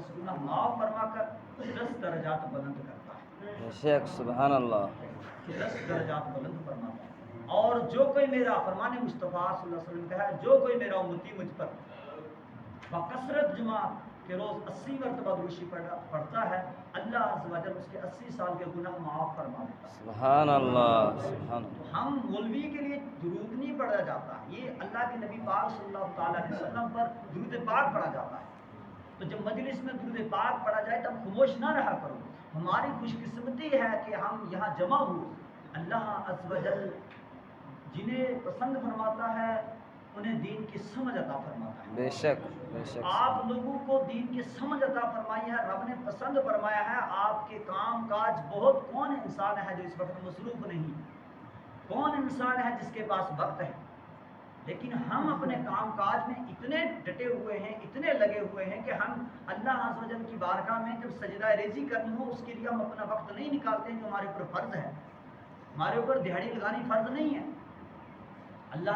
10 गुना माफ़ फरमा कर 10 दर्जात बुलंद करता है। बेशक सुभान अल्लाह। कि 10 दर्जात बुलंद फरमाता है। और जो कोई मेरा फरमान मुस्तफ़ा सल्लल्लाहु अलैहि वसल्लम का है, जो कोई मेरा उम्मती मुझ पर बकसरत जुमा के रोज़ 80 मरतबा दुरूशी पढ़ता है, अल्लाह अज़्ज़ व जल उसके 80 साल के गुनाह माफ़ फरमा देता है। सुभान अल्लाह सुभान तो हम मौलवी के लिए दुरूद नहीं पढ़ा जाता, ये अल्लाह के नबी पाक सल्लल्लाहु अलैहि वसल्लम पर दुरूद पाक पढ़ा जाता है। तो जब मजलिस में दुरूद पाक पढ़ा जाए तब खामोश ना रहा करो। हमारी खुशकिस्मती है कि हम यहाँ जमा हुए। अल्लाह अज़्ज़ व जल जिन्हें पसंद फरमाता है उन्हें दीन की समझ अता फरमाता है। बेशक बेशक आप लोगों को दीन की समझ अता फरमाई है, रब ने पसंद फरमाया है। आपके काम काज बहुत, कौन इंसान है जो इस वक्त मसरूफ नहीं, कौन इंसान है जिसके पास वक्त है, लेकिन हम अपने काम काज में इतने डटे हुए हैं, इतने लगे हुए हैं कि हम अल्लाह अज़्ज़ व जल की बारगाह में जब सजदा रेजी करनी हो उसके लिए हम अपना वक्त नहीं निकालते हैं जो हमारे ऊपर फ़र्ज़ है। हमारे ऊपर दिहाड़ी लगानी फ़र्ज़ नहीं है,